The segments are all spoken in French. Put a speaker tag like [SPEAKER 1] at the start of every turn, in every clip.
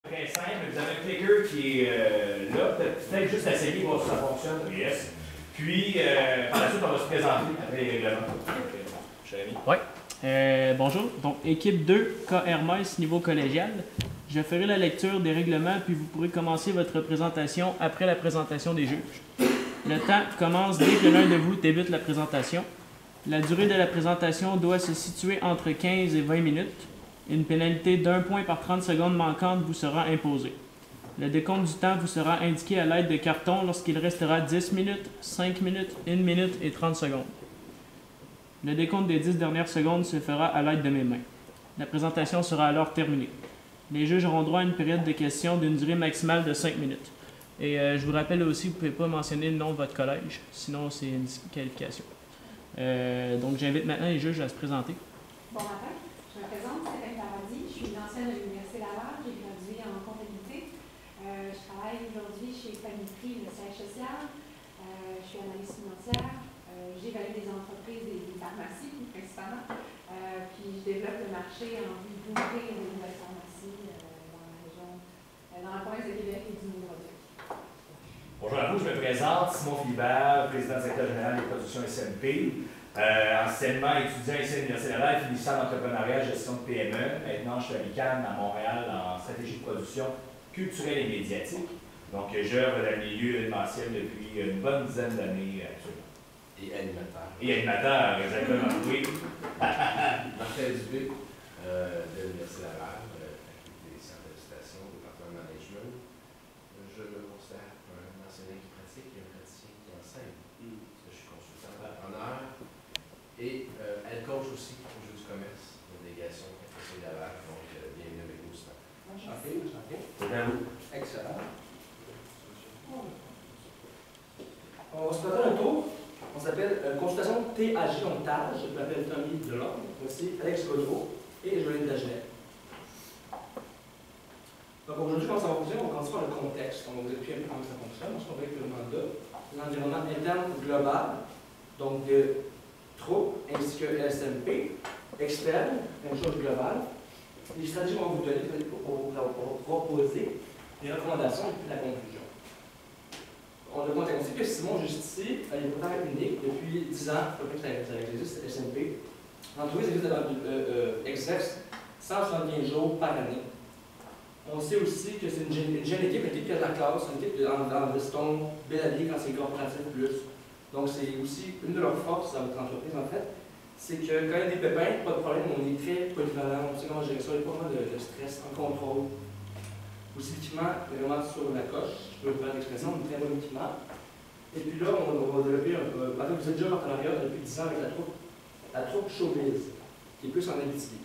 [SPEAKER 1] Très simple, vous avez un clicker qui est là, peut-être juste essayer voir si ça fonctionne. Yes. Puis, par la suite, on va se présenter après les règlements. Cher ami.
[SPEAKER 2] Oui. Bonjour. Donc, équipe 2, K. Hermès, niveau collégial. Je ferai la lecture des règlements, puis vous pourrez commencer votre présentation après la présentation des juges. Le temps commence dès que l'un de vous débute la présentation. La durée de la présentation doit se situer entre 15 et 20 minutes. Une pénalité d'1 point par 30 secondes manquantes vous sera imposée. Le décompte du temps vous sera indiqué à l'aide de cartons lorsqu'il restera 10 minutes, 5 minutes, 1 minute et 30 secondes. Le décompte des 10 dernières secondes se fera à l'aide de mes mains. La présentation sera alors terminée. Les juges auront droit à une période de questions d'une durée maximale de 5 minutes. Et je vous rappelle aussi, vous ne pouvez pas mentionner le nom de votre collège, sinon c'est une disqualification. Donc j'invite maintenant les juges à se présenter.
[SPEAKER 3] Bon matin, je me présente, Stéphane Paradis, je suis une ancienne de l'Université Laval, j'ai gradué en comptabilité. Je travaille aujourd'hui chez Paniperie, le siège social. Je suis analyste financière, j'évalue des entreprises et des pharmacies principalement. Puis je développe le marché en vue d'ouvrir de nouvelles pharmacies dans la région, dans la province de Québec et du Nouveau-Brunswick.
[SPEAKER 1] Bonjour à vous, je me présente, Simon Philibert, président du secteur général des productions SMP. Anciennement étudiant ici à l'Université Laval, finissant en entrepreneuriat, gestion de PME. Maintenant, je suis à l'UQAM à Montréal en stratégie de production culturelle et médiatique. Donc, j'œuvre dans le milieu événementiel depuis une bonne dizaine d'années actuellement.
[SPEAKER 4] Et animateur.
[SPEAKER 1] Et animateur, exactement, oui.
[SPEAKER 4] Martin Dubé, de l'Université Laval, faculté des sciences de l'administration, département de management. Je me considère un enseignant qui pratique et un praticien qui enseigne. Parce que je suis consultant entrepreneur. Et elle coach aussi au jeu du commerce, la délégation FSC Laval. Donc, bienvenue avec nous ce matin.
[SPEAKER 1] Enchanté. C'est à vous.
[SPEAKER 5] Excellent. On va se faire un tour. On s'appelle consultation TAG Montage. Je m'appelle Tommy Delorme. Voici Alex Godreau et Joël Dagenet. Donc aujourd'hui, comment ça va fonctionner? On commence par le contexte. On va vous expliquer un peu comment ça fonctionne. Ensuite, on va avec le mandat, l'environnement interne global, donc de troupes ainsi que SMP, externe, même chose globale. Les stratégies qu'on va vous donner pour vous proposer des recommandations et puis la conclusion. On a compté aussi que Simon, juste ici, il est pourtant unique depuis 10 ans, à peu près que ça existe, SMP. L'entreprise exerce 175 jours par année. On sait aussi que c'est une jeune équipe, une équipe qui a de la classe, une équipe en veston, bel habillé quand c'est corporatif plus. Donc c'est aussi une de leurs forces à votre entreprise en fait, c'est que quand il y a des pépins, pas de problème, on est très polyvalent, on sait comment gérer ça, il n'y a pas vraiment de stress, en contrôle. Aussi l'équipement est vraiment sur la coche, je peux vous faire l'expression, un très bon équipement. Et puis là, on va développer vous êtes déjà en partenariat depuis 10 ans avec la troupe Showbiz, qui est plus en Abitibi.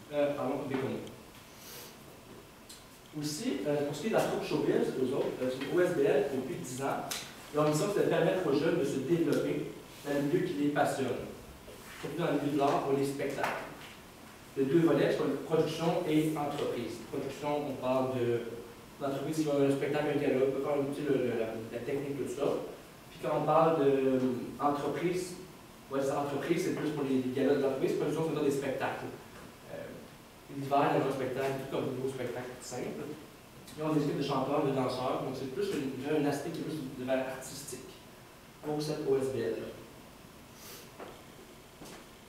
[SPEAKER 5] Bécomo. Aussi, pour ce qui est de la troupe Showbiz, eux autres, c'est une OSBL depuis 10 ans. Leur mission, c'est de permettre aux jeunes de se développer dans un milieu qui les passionne, surtout dans le milieu de l'art ou les spectacles. Les deux volets sont production et entreprise. Production, on parle de l'entreprise qui va un spectacle, un gala, on peut faire la technique, tout ça. Puis quand on parle d'entreprise, entreprise, c'est plus pour les galas de l'entreprise. Production, c'est dans des spectacles. L'hiver, il y a un spectacle, tout comme de nouveaux spectacles simples. Ils ont des équipes de chanteurs, de danseurs, donc c'est plus un aspect qui est plus de vers artistique pour cette OSBL-là.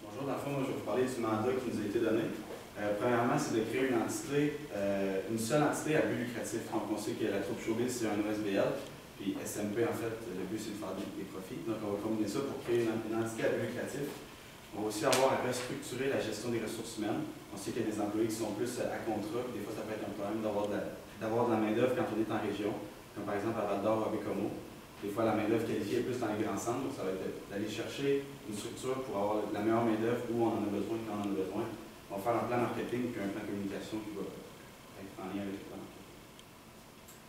[SPEAKER 6] Bonjour, dans le fond, moi, je vais vous parler du mandat qui nous a été donné. Premièrement, c'est de créer une seule entité à but lucratif. Donc, on sait que la troupe Showbiz, c'est un OSBL, puis SMP, en fait, le but, c'est de faire des profits. Donc, on va combiner ça pour créer une entité à but lucratif. On va aussi avoir à restructurer la gestion des ressources humaines. On sait qu'il y a des employés qui sont plus à contrat, puis des fois, ça peut être un problème d'avoir de la main-d'œuvre quand on est en région, comme par exemple à Val-d'Or ou à Bécomo. Des fois, la main-d'œuvre qualifiée est plus dans les grands centres, donc ça va être d'aller chercher une structure pour avoir la meilleure main-d'œuvre où on en a besoin quand on en a besoin. On va faire un plan marketing puis un plan communication qui va être en lien avec le plan marketing.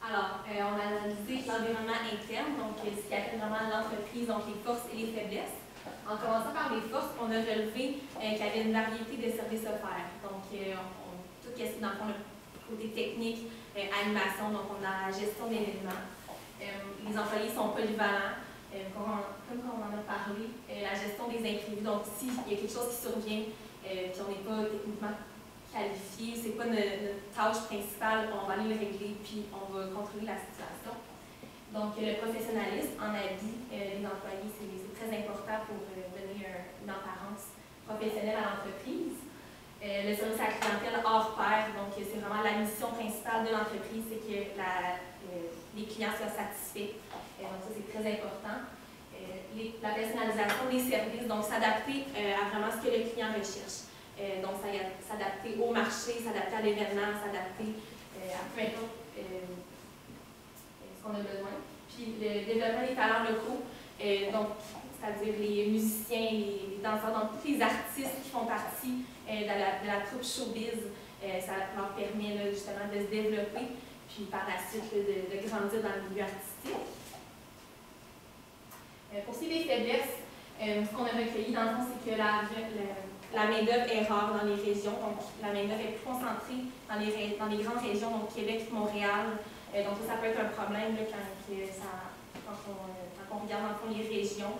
[SPEAKER 7] Alors, on a analysé l'environnement interne, donc ce qui appelle vraiment l'entreprise, donc les forces et les faiblesses. En commençant par les forces, on a relevé qu'il y avait une variété de services offerts. Donc, tout ce qui est dans le fond, le côté technique, animation, donc on a la gestion d'événements. Les employés sont polyvalents, comme on en a parlé, la gestion des imprévus. Donc, s'il y a quelque chose qui survient, puis on n'est pas techniquement qualifié, c'est quoi notre tâche principale, on va aller le régler, puis on va contrôler la situation. Donc, le professionnalisme en avis des employés, c'est très important pour donner une apparence professionnelle à l'entreprise. Le service à la clientèle hors pair, donc c'est vraiment la mission principale de l'entreprise, c'est que les clients soient satisfaits. Donc, ça, c'est très important. La personnalisation des services, donc s'adapter à vraiment ce que le client recherche. Donc, s'adapter au marché, s'adapter à l'événement, s'adapter à peu importe ce qu'on a besoin. Puis le développement des talents locaux, donc c'est-à-dire les musiciens, les danseurs, donc tous les artistes qui font partie de la troupe showbiz, ça leur permet là, justement de se développer, puis par la suite de grandir dans le milieu artistique. Pour ce qui est des faiblesses, ce qu'on a recueilli dans le fond, c'est que la main-d'œuvre est rare dans les régions, donc la main-d'œuvre est plus concentrée dans les grandes régions, donc Québec, Montréal. Donc ça peut être un problème là, quand on regarde dans le fond les régions.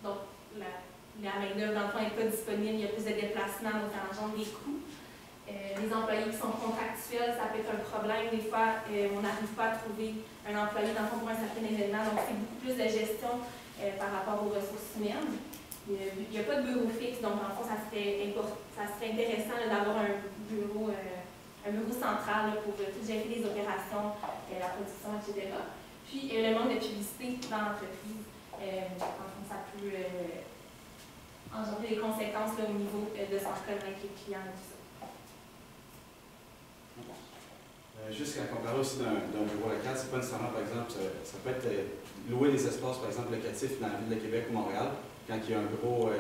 [SPEAKER 7] Donc la main-d'œuvre dans le fond n'est pas disponible, il y a plus de déplacements, donc ça engendre des coûts. Les employés qui sont contractuels, ça peut être un problème. Des fois, on n'arrive pas à trouver un employé dans le fond pour un certain événement, donc c'est beaucoup plus de gestion par rapport aux ressources humaines. Il n'y a pas de bureau fixe, donc en fond, ça serait intéressant d'avoir un bureau central là, pour tout gérer les opérations, la production, etc. Puis le manque de publicité dans l'entreprise, ça peut engendrer des conséquences là, au niveau de s'en reconnaître avec les clients et tout ça.
[SPEAKER 6] Juste à comparer aussi d'un bureau local, c'est pas nécessairement, par exemple, ça peut être louer des espaces, par exemple, locatifs dans la ville de Québec ou Montréal, quand il y a un gros,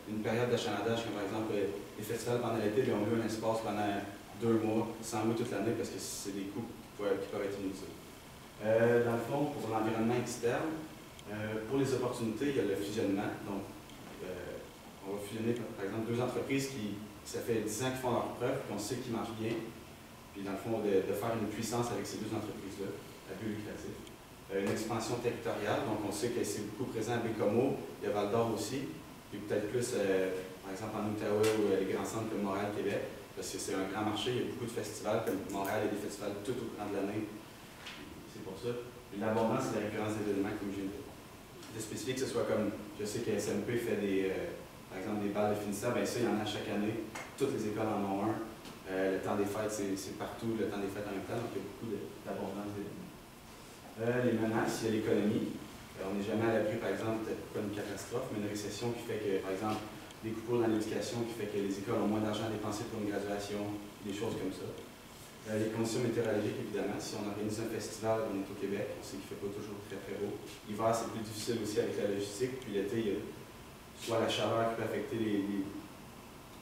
[SPEAKER 6] une période d'achalandage, comme par exemple les festivals pendant l'été, ils ont loué un espace pendant 2 mois, sans louer toute l'année, parce que c'est des coûts qui peuvent être inutiles. Dans le fond, pour l'environnement externe, pour les opportunités, il y a le fusionnement. Donc, on va fusionner, par exemple, 2 entreprises qui, ça fait 10 ans qu'ils font leurs preuves, qu'on sait qu'ils marchent bien. Puis, dans le fond, de faire une puissance avec ces 2 entreprises-là, à but lucratif. Une expansion territoriale, donc on sait que c'est beaucoup présent à Bécomo, il y a Val-d'Or aussi, puis peut-être plus, par exemple, en Outaouais ou les grands centres comme Montréal, Québec, parce que c'est un grand marché, il y a beaucoup de festivals, comme Montréal, il y a des festivals tout au courant de l'année. C'est pour ça. L'abondance, c'est la récurrence d'événements, comme je viens de spécifier, que ce soit comme, je sais que SMP fait par exemple, des balles de finissant, bien ça, il y en a chaque année, toutes les écoles en ont un. Le temps des fêtes, c'est partout, le temps des fêtes en même temps, donc il y a beaucoup d'abondance d'événements. Les menaces, il y a l'économie. On n'est jamais à l'abri, par exemple, peut-être pas une catastrophe, mais une récession qui fait que, par exemple, des coupures dans l'éducation qui fait que les écoles ont moins d'argent à dépenser pour une graduation, des choses comme ça. Les conditions météorologiques, évidemment. Si on organise un festival, on est au Québec, on sait qu'il ne fait pas toujours très très beau. L'hiver, c'est plus difficile aussi avec la logistique, puis l'été, il y a soit la chaleur qui peut affecter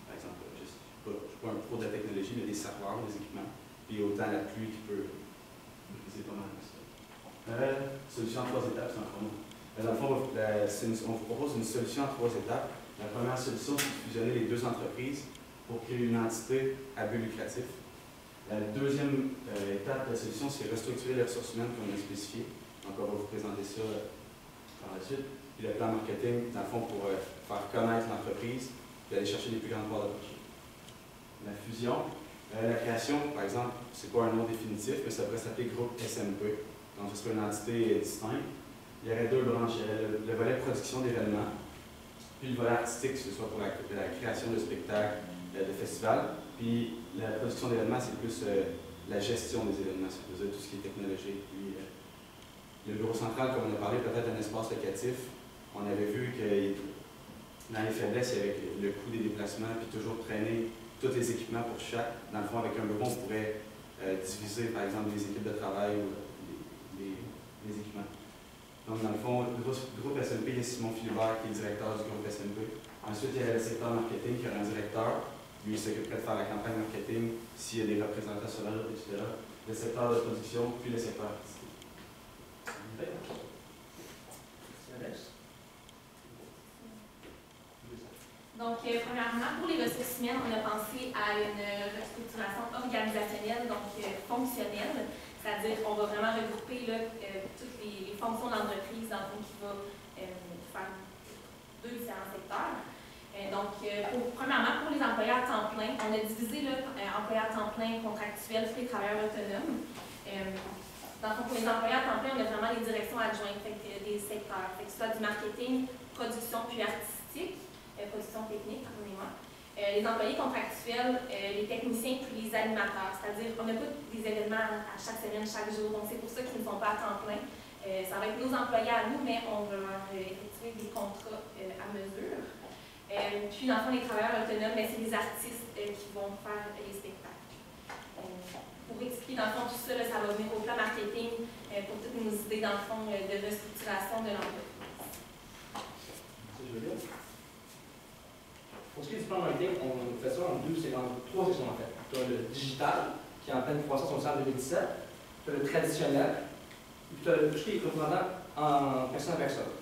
[SPEAKER 6] par exemple, je ne suis pas un pro de la technologie, mais des serveurs, des équipements, puis autant la pluie qui peut briser pas mal ça. Solution en 3 étapes, c'est un chrono. Dans le fond, on vous propose une solution en 3 étapes. La première solution, c'est de fusionner les 2 entreprises pour créer une entité à but lucratif. La deuxième étape de la solution, c'est restructurer les ressources humaines qu'on a spécifiées. Donc, on va vous présenter ça par la suite. Puis le plan marketing, dans le fond, pour faire connaître l'entreprise et aller chercher les plus grandes parts de marché. La fusion, la création, par exemple, c'est pas un nom définitif, mais ça pourrait s'appeler groupe SMP. Donc, ce serait une entité distincte. Il y aurait 2 branches. Il y aurait le volet production d'événements, puis le volet artistique, que ce soit pour la création de spectacles, de festivals. Puis la production d'événements, c'est plus la gestion des événements, si vous voulez, tout ce qui est technologique. Puis le bureau central, comme on a parlé, peut-être un espace locatif. On avait vu que dans les faiblesses, il y avait le coût des déplacements, puis toujours traîner tous les équipements pour chaque. Dans le fond, avec un bureau, on pourrait diviser, par exemple, les équipes de travail ou les équipements. Donc, dans le fond, le groupe SMP, il y a Simon Philibert qui est le directeur du groupe SMP. Ensuite, il y a le secteur marketing qui a un directeur. Lui, il s'occuperait de faire la campagne marketing, s'il y a des représentants sur la route, etc. Le secteur de production, puis le secteur artistique.
[SPEAKER 7] Donc, premièrement, pour les ressources humaines, on a pensé à une restructuration organisationnelle, donc fonctionnelle. C'est-à-dire qu'on va vraiment regrouper là, toutes les fonctions d'entreprise dans le fond qui va faire 2 différents secteurs. Premièrement, pour les employés à temps plein, on a divisé employés à temps plein contractuels sur les travailleurs autonomes. Pour les employés à temps plein, on a vraiment les directions adjointes des secteurs, que ce soit du marketing, production puis artistique, production technique, pardonnez-moi. Les employés contractuels, les techniciens puis les animateurs, c'est-à-dire qu'on n'a pas des événements à chaque semaine, chaque jour, donc c'est pour ça qu'ils ne sont pas à temps plein. Ça va être nos employés à nous, mais on va leur effectuer des contrats à mesure. Puis, dans le fond, les travailleurs autonomes, c'est les artistes qui vont faire les spectacles. Pour expliquer, dans le fond, tout ça, ça va venir au plan marketing pour toutes nos idées, dans le fond, de restructuration de l'entreprise.
[SPEAKER 5] Pour ce qui est du plan marketing, on fait ça en trois sections en fait. Tu as le digital, qui est en pleine croissance au sein de 2017. Tu as le traditionnel, puis tu as tout ce qui est représentant en personne à personne.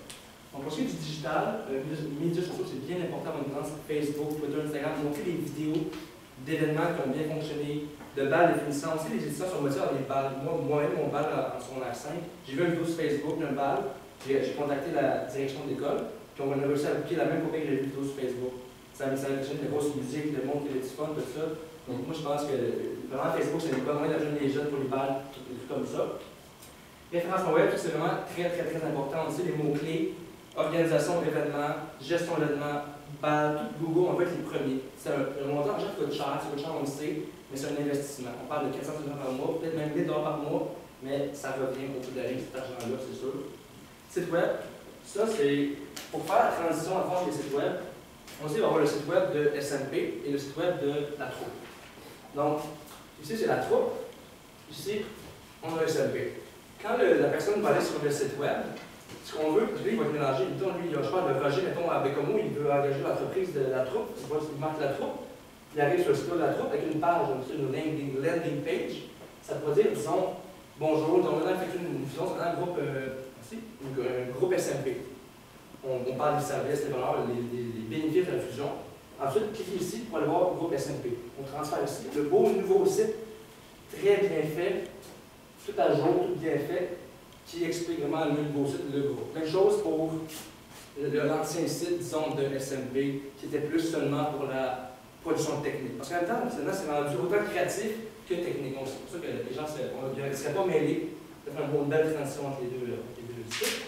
[SPEAKER 5] Donc, pour ce qui est du digital, les médias sociaux, c'est bien important pour nous, Facebook, Twitter, Instagram, montrer des vidéos d'événements qui ont bien fonctionné, de balles de finissant. Aussi, les éditions sur moteur des balles. Moi-même, mon bal en secondaire 5, j'ai vu une vidéo sur Facebook d'un bal, j'ai contacté la direction de l'école, puis on a réussi à booker la même copie que j'ai vu vidéo sur Facebook. Ça a une grosse musique, le monde qui est fun, tout ça. Donc, moi, je pense que vraiment, Facebook, c'est une bonne moyen d'ajouter les jeunes pour les balles, tout comme ça. Référencement web, c'est vraiment très important aussi, les mots-clés. Organisation d'événements, gestion d'événements, tout Google, on va être les premiers. C'est un montant d'argent qui coûte cher, on le sait, mais c'est un investissement. On parle de 400 $ par mois, peut-être même 1000 $ par mois, mais ça revient au bout de l'année, cet argent-là, c'est sûr. Site web, ça c'est pour faire la transition à force des sites web. On sait qu'il va y avoir le site web de SMP et le site web de la troupe. Donc, ici c'est la troupe, ici on a SMP. Quand la personne va aller sur le site web, ce qu'on veut, parce que lui, il va être mélangé. Mettons, lui, il a choix de Roger, mettons, avec Bécomo, il veut engager l'entreprise de la troupe. Il marque la troupe. Il arrive sur le site de la troupe avec une page, une landing page. Ça peut dire, disons, bonjour, on a effectué une fusion, c'est un groupe SMP. On parle des services, des valeurs, des bénéfices de la fusion. Ensuite, cliquez ici pour aller voir le groupe SMP. On transfère ici. Le beau nouveau site, très bien fait, tout à jour, tout bien fait, qui explique vraiment le nouveau site, le groupe. Même chose pour l'ancien site, disons, de SMP, qui était plus seulement pour la production technique. Parce qu'en même temps, maintenant, c'est rendu autant créatif que technique. Donc, c'est pour ça que les gens ne seraient pas mêlés de faire une belle transition entre les deux sites.